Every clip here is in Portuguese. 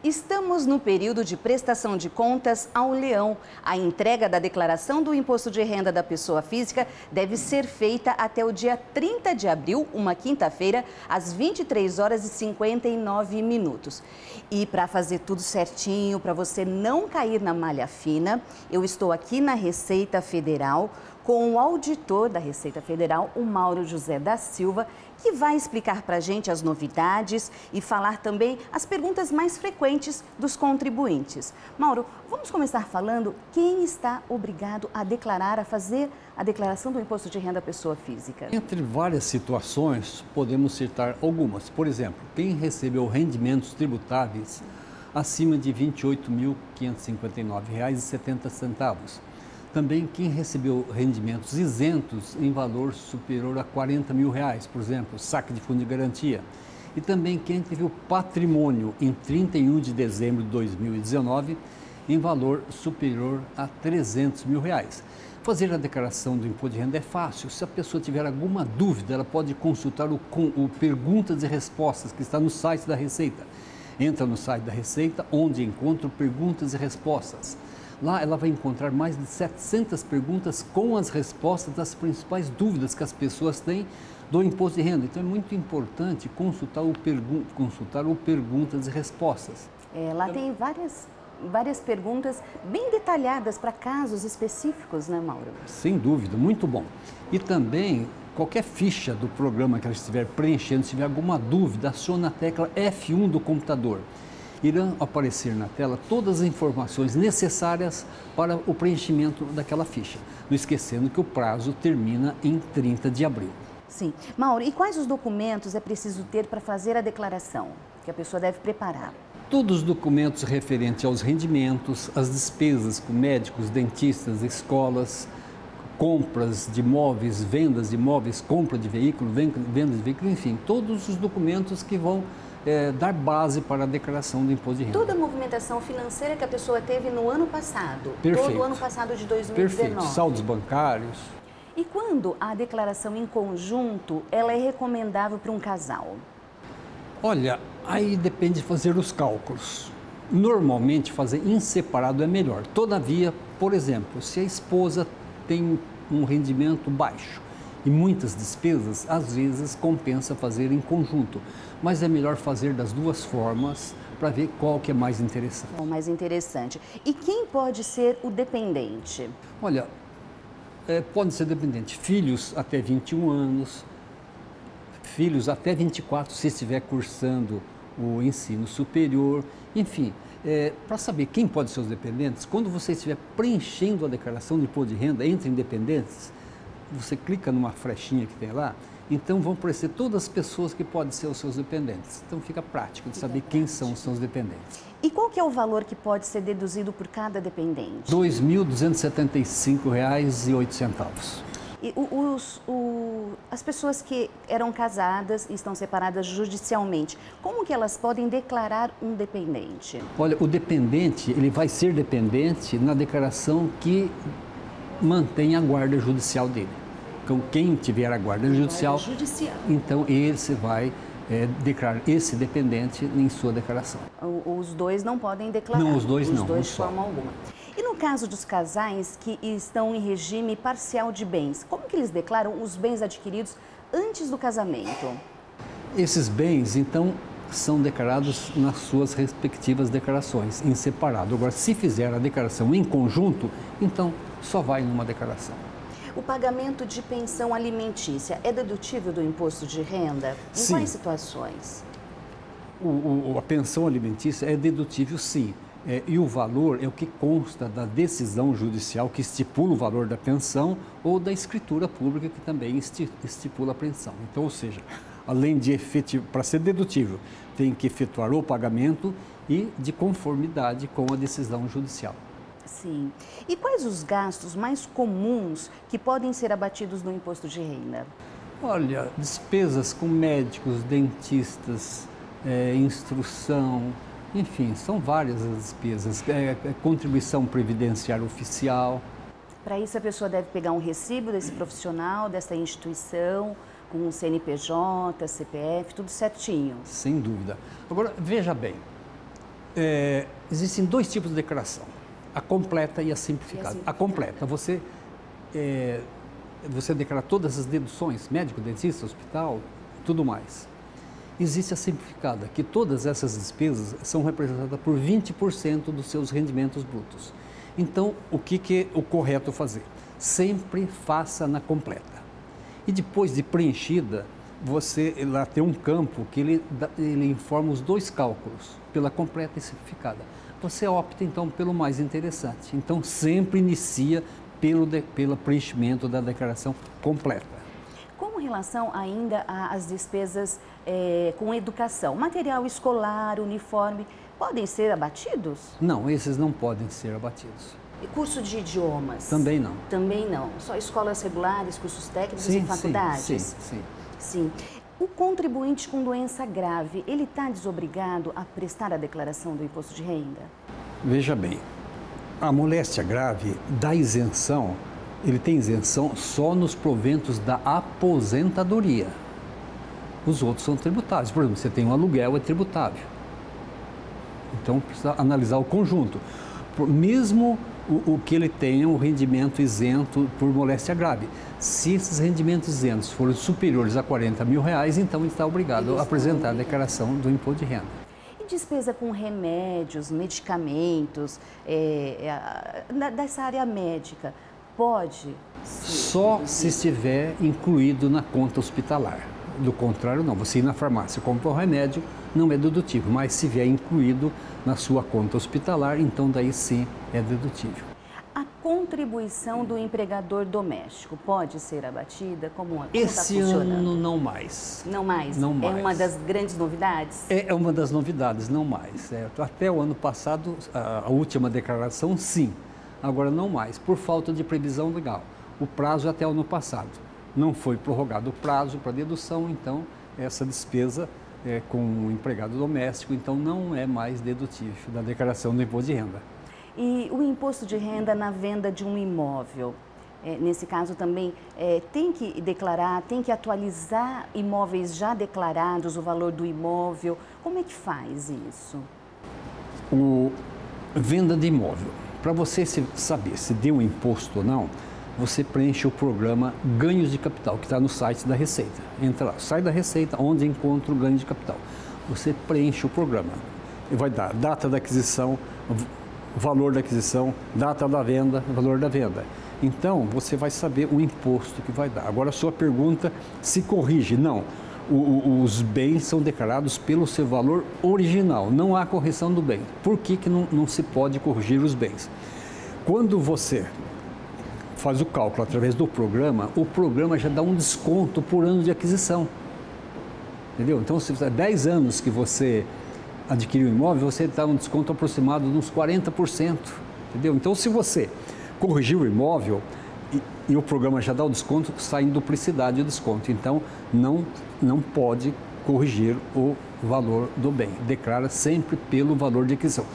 Estamos no período de prestação de contas ao leão. A entrega da declaração do imposto de renda da pessoa física deve ser feita até o dia 30 de abril, uma quinta-feira, às 23 horas e 59 minutos. E para fazer tudo certinho, para você não cair na malha fina, eu estou aqui na Receita Federal com o auditor da Receita Federal, o Mauro José da Silva, que vai explicar para a gente as novidades e falar também as perguntas mais frequentes dos contribuintes. Mauro, vamos começar falando quem está obrigado a declarar, a fazer a declaração do imposto de renda à pessoa física. Entre várias situações, podemos citar algumas. Por exemplo, quem recebeu rendimentos tributáveis acima de R$ 28.559,70. Também quem recebeu rendimentos isentos em valor superior a R$ 40 mil, por exemplo, saque de fundo de garantia. E também quem teve o patrimônio em 31 de dezembro de 2019 em valor superior a R$ 300 mil. Fazer a declaração do imposto de renda é fácil. Se a pessoa tiver alguma dúvida, ela pode consultar o Perguntas e Respostas, que está no site da Receita. Entra no site da Receita, onde encontra o Perguntas e Respostas. Lá ela vai encontrar mais de 700 perguntas com as respostas das principais dúvidas que as pessoas têm do imposto de renda. Então é muito importante consultar o Perguntas e Respostas. Lá tem várias perguntas bem detalhadas para casos específicos, né, Mauro? Sem dúvida, muito bom. E também, qualquer ficha do programa que ela estiver preenchendo, se tiver alguma dúvida, aciona a tecla F1 do computador. Irão aparecer na tela todas as informações necessárias para o preenchimento daquela ficha. Não esquecendo que o prazo termina em 30 de abril. Sim. Mauro, e quais os documentos é preciso ter para fazer a declaração que a pessoa deve preparar? Todos os documentos referentes aos rendimentos, as despesas com médicos, dentistas, escolas, compras de imóveis, vendas de imóveis, compra de veículo, venda de veículo, enfim, todos os documentos que vão dar base para a declaração do imposto de renda. Toda a movimentação financeira que a pessoa teve no ano passado. Perfeito. Todo o ano passado de 2019. Perfeito. Saldos bancários. E quando a declaração em conjunto, ela é recomendável para um casal? Olha, aí depende de fazer os cálculos. Normalmente fazer em separado é melhor. Todavia, por exemplo, se a esposa tem um rendimento baixo e muitas despesas, às vezes compensa fazer em conjunto. Mas é melhor fazer das duas formas para ver qual que é mais interessante. O mais interessante. E quem pode ser o dependente? Olha, pode ser dependente. Filhos até 21 anos, filhos até 24 se estiver cursando o ensino superior, enfim. Para saber quem pode ser os dependentes, quando você estiver preenchendo a declaração de imposto de renda entre independentes, você clica numa flechinha que tem lá, então vão aparecer todas as pessoas que podem ser os seus dependentes. Então fica prático de saber quem são os seus dependentes. E qual que é o valor que pode ser deduzido por cada dependente? R$ 2.275,08. E as pessoas que eram casadas e estão separadas judicialmente, como que elas podem declarar um dependente? Olha, o dependente, ele vai ser dependente na declaração que mantém a guarda judicial dele. Então, quem tiver a guarda judicial, então esse vai declarar esse dependente em sua declaração. Os dois não podem declarar? Não, os dois não. Os dois de forma alguma. E no caso dos casais que estão em regime parcial de bens, como que eles declaram os bens adquiridos antes do casamento? Esses bens, então, são declarados nas suas respectivas declarações, em separado. Agora, se fizer a declaração em conjunto, então só vai numa declaração. O pagamento de pensão alimentícia é dedutível do imposto de renda? Em Sim. quais situações? A pensão alimentícia é dedutível, sim. E o valor é o que consta da decisão judicial que estipula o valor da pensão ou da escritura pública que também estipula a pensão. Então, ou seja, além de para ser dedutível, tem que efetuar o pagamento e de conformidade com a decisão judicial. Sim. E quais os gastos mais comuns que podem ser abatidos no imposto de renda? Olha, despesas com médicos, dentistas, instrução, enfim, são várias as despesas. Contribuição previdenciária oficial. Para isso, a pessoa deve pegar um recibo desse profissional, dessa instituição, com o CNPJ, CPF, tudo certinho. Sem dúvida. Agora, veja bem, Existem dois tipos de declaração, a completa e a simplificada. A completa, você declara todas as deduções, médico, dentista, hospital, tudo mais. Existe a simplificada, que todas essas despesas são representadas por 20% dos seus rendimentos brutos. Então, o que é o correto fazer? Sempre faça na completa. E depois de preenchida, você lá tem um campo que ele informa os dois cálculos, pela completa e simplificada. Você opta, então, pelo mais interessante. Então, sempre inicia pelo preenchimento da declaração completa. Com relação ainda às despesas com educação, material escolar, uniforme, podem ser abatidos? Não, esses não podem ser abatidos. E curso de idiomas? Também não. Também não. Só escolas regulares, cursos técnicos e faculdades? Sim. O contribuinte com doença grave, ele está desobrigado a prestar a declaração do imposto de renda? Veja bem, a moléstia grave dá isenção, ele tem isenção só nos proventos da aposentadoria. Os outros são tributáveis. Por exemplo, você tem um aluguel, é tributável. Então, precisa analisar o conjunto. Mesmo o que ele tenha um rendimento isento por moléstia grave. Se esses rendimentos isentos forem superiores a R$40 mil, então ele está obrigado a apresentar a declaração do imposto de renda. E despesa com remédios, medicamentos, dessa área médica, pode? Só se estiver incluído na conta hospitalar. Do contrário, não. Você ir na farmácia e comprar um remédio, não é dedutível, mas se vier incluído na sua conta hospitalar, então daí sim é dedutível. A contribuição do empregador doméstico pode ser abatida? Como Esse ano não mais. Não mais? Não mais. É uma das grandes novidades? É uma das novidades, não mais. Até o ano passado, a última declaração, sim. Agora não mais, por falta de previsão legal. O prazo é até o ano passado. Não foi prorrogado o prazo para dedução, então essa despesa com o empregado doméstico, então não é mais dedutível da declaração do imposto de renda. E o imposto de renda na venda de um imóvel, nesse caso também, tem que declarar, tem que atualizar imóveis já declarados, o valor do imóvel, como é que faz isso? Venda de imóvel, para você saber se deu um imposto ou não, você preenche o programa Ganhos de Capital, que está no site da Receita. Entra lá, sai da Receita, onde encontra o ganho de capital. Você preenche o programa. E vai dar data da aquisição, valor da aquisição, data da venda, valor da venda. Então, você vai saber o imposto que vai dar. Agora, a sua pergunta se corrige. Não, os bens são declarados pelo seu valor original. Não há correção do bem. Por que não se pode corrigir os bens? Quando você faz o cálculo através do programa, o programa já dá um desconto por ano de aquisição. Entendeu? Então, se 10 anos que você adquiriu um imóvel, você dá um desconto aproximado de uns 40%. Entendeu? Então, se você corrigir o imóvel e o programa já dá o desconto, sai em duplicidade o desconto. Então, não pode corrigir o valor do bem. Declara sempre pelo valor de aquisição.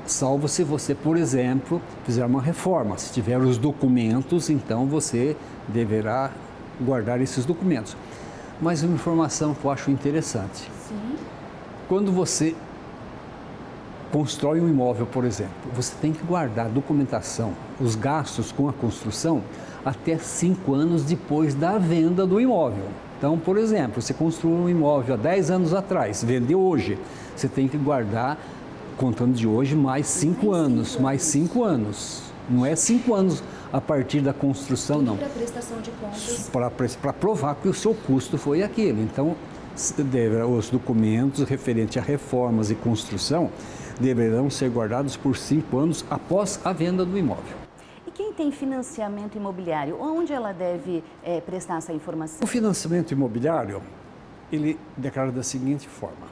Salvo se você, por exemplo, fizer uma reforma. Se tiver os documentos, então você deverá guardar esses documentos. Mas uma informação que eu acho interessante. Sim. Quando você constrói um imóvel, por exemplo, você tem que guardar a documentação, os gastos com a construção, até 5 anos depois da venda do imóvel. Então, por exemplo, você construiu um imóvel há 10 anos atrás, vendeu hoje, você tem que guardar, contando de hoje, mais 5 anos, mais 5 anos. Não é 5 anos a partir da construção, não. Para prestação de contas. Para provar que o seu custo foi aquele. Então, os documentos referentes a reformas e construção deverão ser guardados por 5 anos após a venda do imóvel. E quem tem financiamento imobiliário, onde ela deve prestar essa informação? O financiamento imobiliário, ele declara da seguinte forma.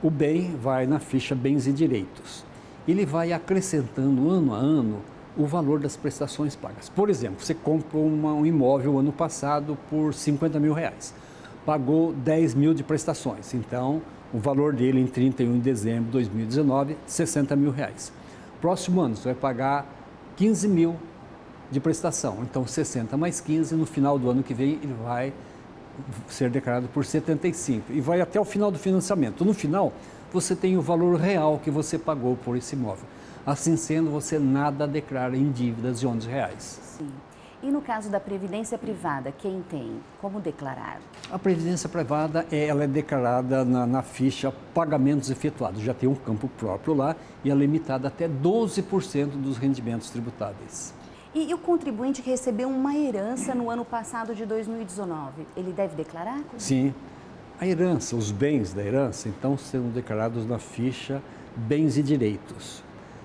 O bem vai na ficha Bens e Direitos. Ele vai acrescentando ano a ano o valor das prestações pagas. Por exemplo, você comprou um imóvel ano passado por R$50 mil. Pagou 10 mil de prestações. Então, o valor dele em 31 de dezembro de 2019, R$60 mil. Próximo ano, você vai pagar 15 mil de prestação. Então, 60 mais 15, no final do ano que vem, ele vai ser declarado por 75 e vai até o final do financiamento. No final, você tem o valor real que você pagou por esse imóvel. Assim sendo, você nada declara em dívidas de R$11. Sim. E no caso da previdência privada, quem tem? Como declarar? A previdência privada ela é declarada na ficha pagamentos efetuados. Já tem um campo próprio lá e é limitada até 12% dos rendimentos tributáveis. E o contribuinte que recebeu uma herança no ano passado de 2019, ele deve declarar? Sim. A herança, os bens da herança, então, serão declarados na ficha bens e direitos.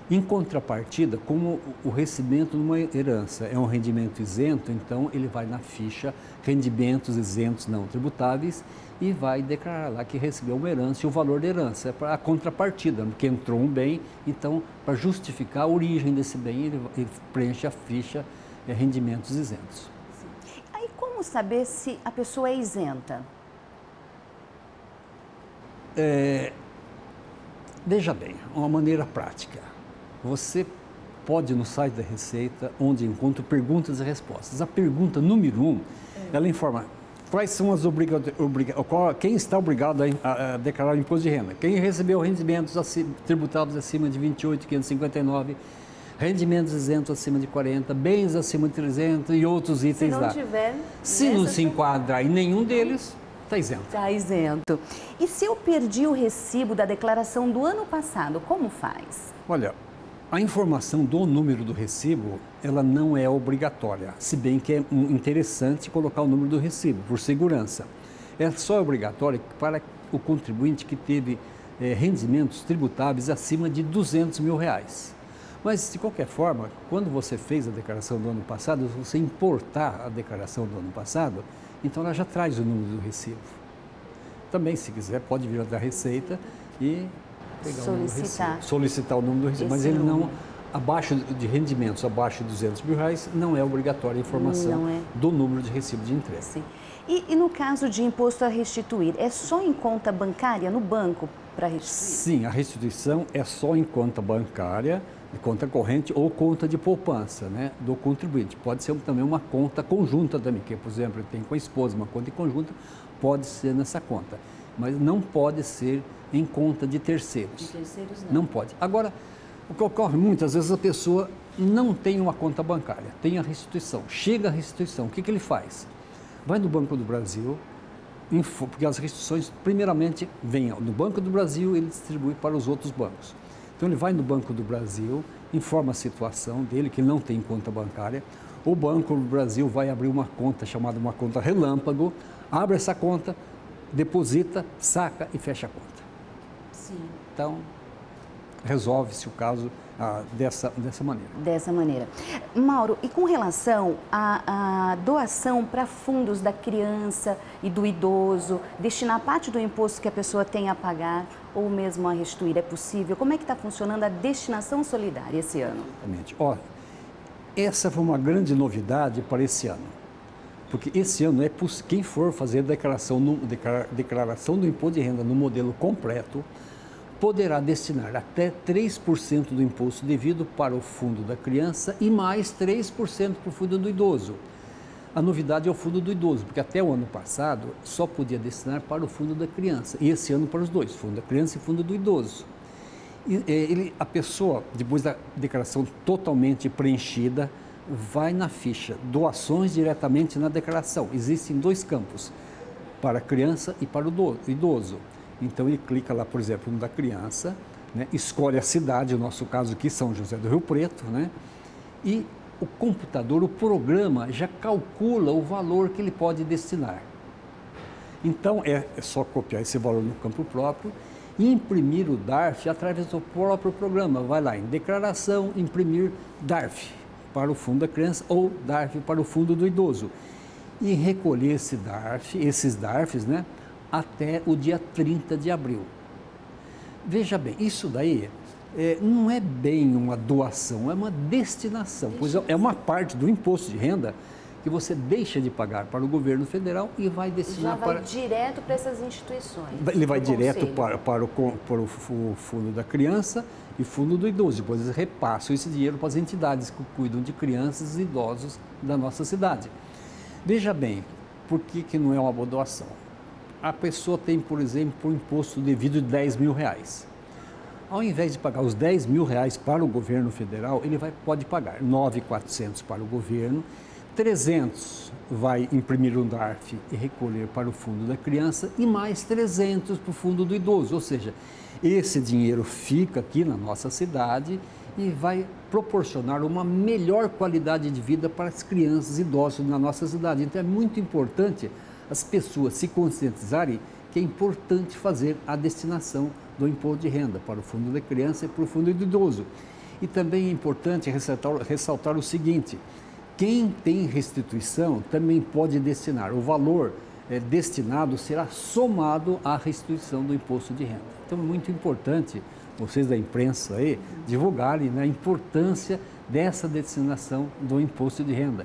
Em contrapartida, como o recebimento de uma herança é um rendimento isento, então ele vai na ficha rendimentos isentos não tributáveis e vai declarar lá que recebeu uma herança e o valor da herança. É para a contrapartida, porque entrou um bem, então, para justificar a origem desse bem, ele preenche a ficha rendimentos isentos. Sim. Aí como saber se a pessoa é isenta? Veja bem, uma maneira prática. Você pode ir no site da Receita, onde encontra perguntas e respostas. A pergunta número 1, ela informa quais são as quem está obrigado a declarar o imposto de renda. Quem recebeu rendimentos tributáveis acima de 28.559, rendimentos isentos acima de 40, bens acima de 300 e outros itens lá. Se não se enquadrar em nenhum deles, está isento. Está isento. E se eu perdi o recibo da declaração do ano passado, como faz? Olha, a informação do número do recibo, ela não é obrigatória, se bem que é interessante colocar o número do recibo, por segurança. É só obrigatório para o contribuinte que teve rendimentos tributáveis acima de R$200 mil. Mas, de qualquer forma, quando você fez a declaração do ano passado, se você importar a declaração do ano passado, então ela já traz o número do recibo. Também, se quiser, pode vir da Receita e pegar solicitar o número do recibo, mas ele não, abaixo de rendimentos, abaixo de R$200 mil, não é obrigatória a informação do número de recibo de entrega. Sim. E no caso de imposto a restituir, é só em conta bancária, no banco, para restituir? Sim, a restituição é só em conta bancária, conta corrente ou conta de poupança, né, do contribuinte. Pode ser também uma conta conjunta também, que, por exemplo, ele tem com a esposa uma conta em conjunta, pode ser nessa conta, mas não pode ser em conta de terceiros. De terceiros não. Não pode. Agora, o que ocorre muitas vezes, a pessoa não tem uma conta bancária, tem a restituição. Chega a restituição, o que ele faz? Vai no Banco do Brasil, porque as restituições, primeiramente, vêm no Banco do Brasil e ele distribui para os outros bancos. Então, ele vai no Banco do Brasil, informa a situação dele, que ele não tem conta bancária. O Banco do Brasil vai abrir uma conta chamada uma conta relâmpago, abre essa conta, deposita, saca e fecha a conta. Sim. Então, resolve-se o caso dessa maneira. Dessa maneira. Mauro, e com relação à doação para fundos da criança e do idoso, destinar parte do imposto que a pessoa tem a pagar ou mesmo a restituir, é possível? Como é que está funcionando a destinação solidária esse ano? Exatamente. Ó, essa foi uma grande novidade para esse ano. Porque esse ano, quem for fazer declaração do imposto de renda no modelo completo, poderá destinar até 3% do imposto devido para o fundo da criança e mais 3% para o fundo do idoso. A novidade é o fundo do idoso, porque até o ano passado só podia destinar para o fundo da criança, e esse ano para os dois, fundo da criança e fundo do idoso. A pessoa, depois da declaração totalmente preenchida, vai na ficha doações diretamente na declaração. Existem dois campos, para a criança e para o idoso. Então, ele clica lá, por exemplo, no da criança, né, escolhe a cidade, no nosso caso aqui, São José do Rio Preto, né, e o computador, o programa, já calcula o valor que ele pode destinar. Então, é só copiar esse valor no campo próprio e imprimir o DARF através do próprio programa. Vai lá em declaração, imprimir DARF para o fundo da criança ou DARF para o fundo do idoso. E recolher esses DARFs, né, até o dia 30 de abril. Veja bem, isso daí não é bem uma doação, é uma destinação, pois é uma parte do imposto de renda que você deixa de pagar para o governo federal e vai destinar para... Já vai direto para essas instituições. Ele vai direto para o fundo da criança e fundo do idoso, depois eles repassam esse dinheiro para as entidades que cuidam de crianças e idosos da nossa cidade. Veja bem, por que não é uma boa doação? a pessoa tem, por exemplo, um imposto devido de R$10 mil. Ao invés de pagar os R$10 mil para o governo federal, ele pode pagar 9.400 para o governo, 300 vai imprimir no DARF e recolher para o fundo da criança e mais 300 para o fundo do idoso. Ou seja, esse dinheiro fica aqui na nossa cidade e vai proporcionar uma melhor qualidade de vida para as crianças e idosos na nossa cidade. Então é muito importante as pessoas se conscientizarem que é importante fazer a destinação do imposto de renda para o fundo da criança e para o fundo do idoso. E também é importante ressaltar o seguinte: quem tem restituição também pode destinar. O valor destinado será somado à restituição do imposto de renda. Então é muito importante vocês da imprensa aí divulgarem, né, a importância dessa destinação do imposto de renda.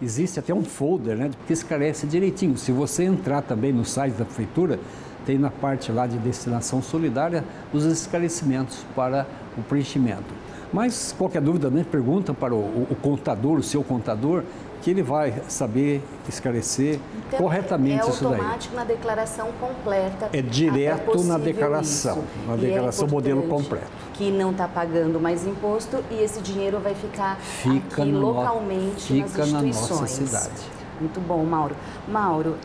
Existe até um folder, né, que esclarece direitinho. Se você entrar também no site da prefeitura, tem na parte lá de destinação solidária os esclarecimentos para o preenchimento. Mas qualquer dúvida, né, pergunta para o contador, o seu contador, que ele vai saber esclarecer então, corretamente isso daí. É automático na declaração completa. É direto na declaração, na declaração modelo completo. Que não está pagando mais imposto e esse dinheiro vai ficar aqui localmente nas instituições. Na nossa cidade. Muito bom, Mauro. Mauro,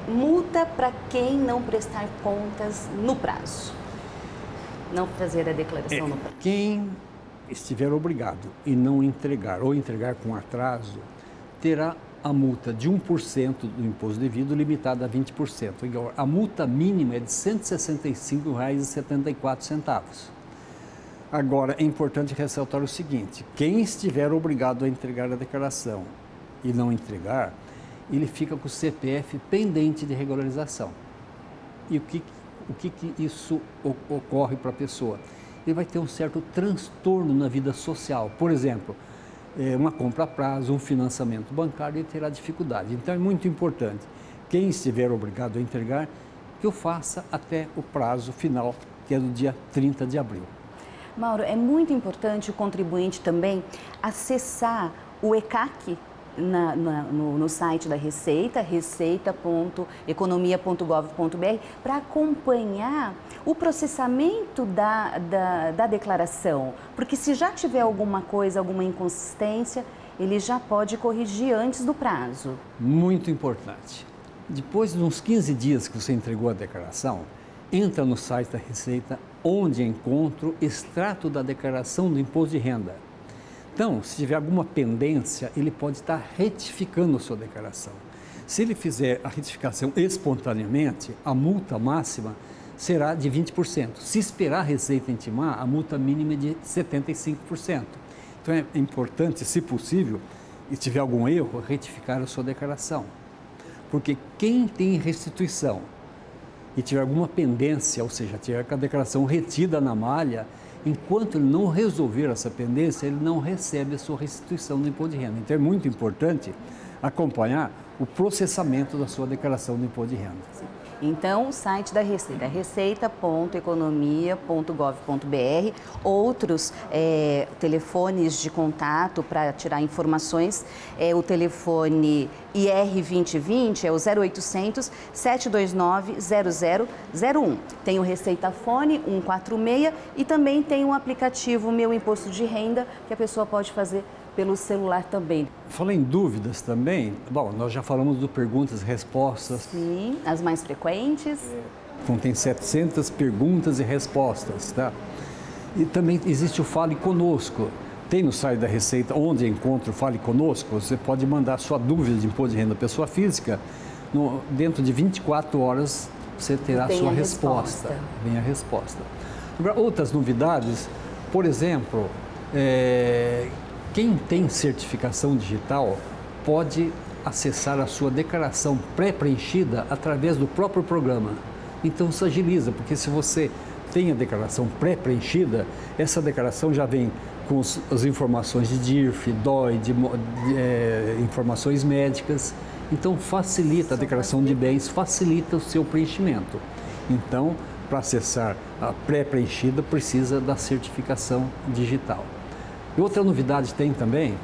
multa para quem não prestar contas no prazo. Não fazer a declaração no prazo. Quem estiver obrigado e não entregar ou entregar com atraso, terá a multa de 1% do imposto devido limitada a 20%. A multa mínima é de R$ 165,74. Agora, é importante ressaltar o seguinte: quem estiver obrigado a entregar a declaração e não entregar, ele fica com o CPF pendente de regularização. E o que isso ocorre para a pessoa? Ele vai ter um certo transtorno na vida social. Por exemplo, uma compra a prazo, um financiamento bancário, ele terá dificuldade. Então é muito importante, quem estiver obrigado a entregar, que o faça até o prazo final, que é do dia 30 de abril. Mauro, é muito importante o contribuinte também acessar o ECAC no site da Receita, receita.economia.gov.br, para acompanhar o processamento da declaração. Porque se já tiver alguma coisa, alguma inconsistência, ele já pode corrigir antes do prazo. Muito importante. Depois de uns 15 dias que você entregou a declaração, entra no site da Receita, onde encontra o extrato da declaração do imposto de renda. Então, se tiver alguma pendência, ele pode estar retificando a sua declaração. Se ele fizer a retificação espontaneamente, a multa máxima será de 20%. Se esperar a Receita intimar, a multa mínima é de 75%. Então, é importante, se possível, e tiver algum erro, retificar a sua declaração. Porque quem tem restituição e tiver alguma pendência, ou seja, tiver com a declaração retida na malha, enquanto ele não resolver essa pendência, ele não recebe a sua restituição do imposto de renda. Então é muito importante acompanhar o processamento da sua declaração do imposto de renda. Então, o site da Receita, receita.economia.gov.br, outros telefones de contato para tirar informações, o telefone IR2020, é o 0800 729 0001. Tem o Receita Fone 146 e também tem um aplicativo Meu Imposto de Renda, que a pessoa pode fazer pelo celular também. Falando em dúvidas também, bom, nós já falamos do perguntas e respostas. Sim, as mais frequentes. Contém 700 perguntas e respostas, tá? E também existe o Fale Conosco. Tem no site da Receita, onde encontra o Fale Conosco, você pode mandar sua dúvida de imposto de renda pessoa física, dentro de 24 horas você terá a sua resposta. Vem a resposta. Agora, outras novidades, por exemplo, quem tem certificação digital pode acessar a sua declaração pré-preenchida através do próprio programa. Então isso agiliza, porque se você tem a declaração pré-preenchida, essa declaração já vem com as informações de DIRF, DOI, informações médicas. Então facilita a declaração de bens, facilita o seu preenchimento. Então, para acessar a pré-preenchida, precisa da certificação digital. E outra novidade tem também,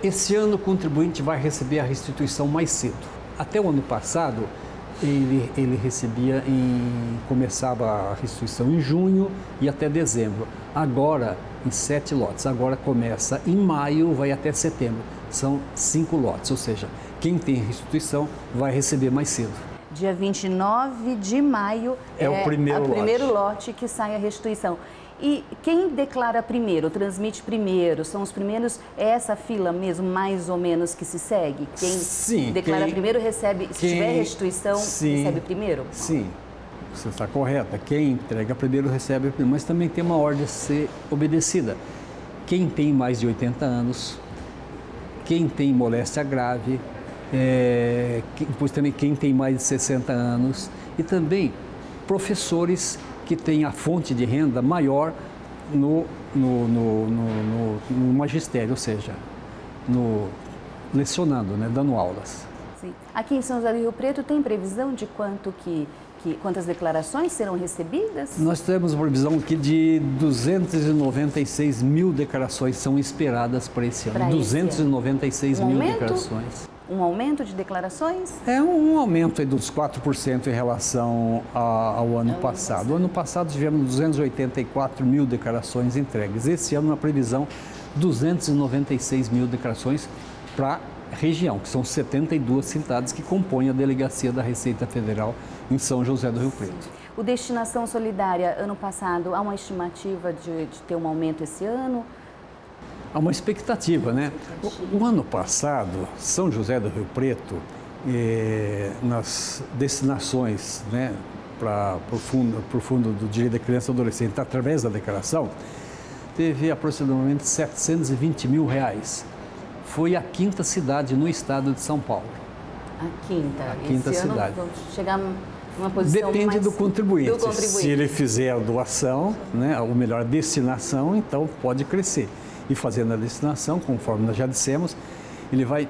esse ano o contribuinte vai receber a restituição mais cedo. Até o ano passado, ele recebia começava a restituição em junho e até dezembro. Agora, em 7 lotes. Agora começa em maio, vai até setembro. São 5 lotes, ou seja, quem tem restituição vai receber mais cedo. Dia 29 de maio é o primeiro lote que sai a restituição. E quem declara primeiro, transmite primeiro, são os primeiros, é essa fila mesmo, mais ou menos, que se segue? Quem declara primeiro recebe, se tiver restituição, recebe primeiro? Sim, você está correta. Quem entrega primeiro recebe primeiro, mas também tem uma ordem a ser obedecida. Quem tem mais de 80 anos, quem tem moléstia grave, depois também quem tem mais de 60 anos e também professores que têm a fonte de renda maior no magistério, ou seja, lecionando, né, dando aulas. Sim. Aqui em São José do Rio Preto tem previsão de quantas declarações serão recebidas? Nós temos uma previsão aqui de 296 mil declarações são esperadas para esse ano. 296 mil declarações. Um aumento de declarações? É um aumento aí dos 4% em relação ao ano passado. O ano passado tivemos 284 mil declarações entregues. Esse ano, na previsão, 296 mil declarações para a região, que são 72 cidades que compõem a delegacia da Receita Federal em São José do Rio Preto. O Destinação Solidária, ano passado, há uma estimativa de ter um aumento esse ano? Há uma expectativa, né? O ano passado, São José do Rio Preto, nas destinações, né, para o fundo do Direito da Criança e Adolescente, através da declaração, teve aproximadamente 720 mil reais. Foi a 5ª cidade no estado de São Paulo. A quinta? A 5ª cidade. Vamos chegar numa posição Depende do contribuinte. Se ele fizer a doação, né, ou melhor, a destinação, então pode crescer. E fazendo a destinação, conforme nós já dissemos, ele vai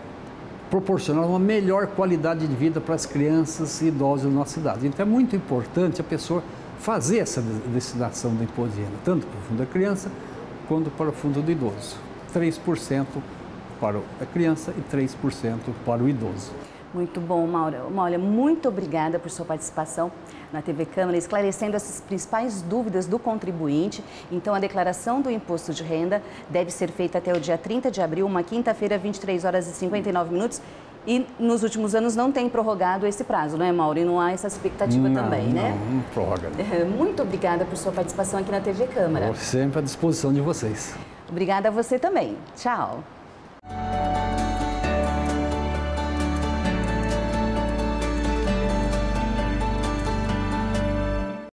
proporcionar uma melhor qualidade de vida para as crianças e idosos da nossa cidade. Então é muito importante a pessoa fazer essa destinação do imposto de renda, tanto para o fundo da criança quanto para o fundo do idoso. 3% para a criança e 3% para o idoso. Muito bom, Mauro. Olha, muito obrigada por sua participação na TV Câmara, esclarecendo essas principais dúvidas do contribuinte. Então, a declaração do imposto de renda deve ser feita até o dia 30 de abril, uma quinta-feira, 23 horas e 59 minutos. E nos últimos anos não tem prorrogado esse prazo, não é, Mauro? E não há essa expectativa também, né? Não prorroga. Muito obrigada por sua participação aqui na TV Câmara. Estou sempre à disposição de vocês. Obrigada a você também. Tchau.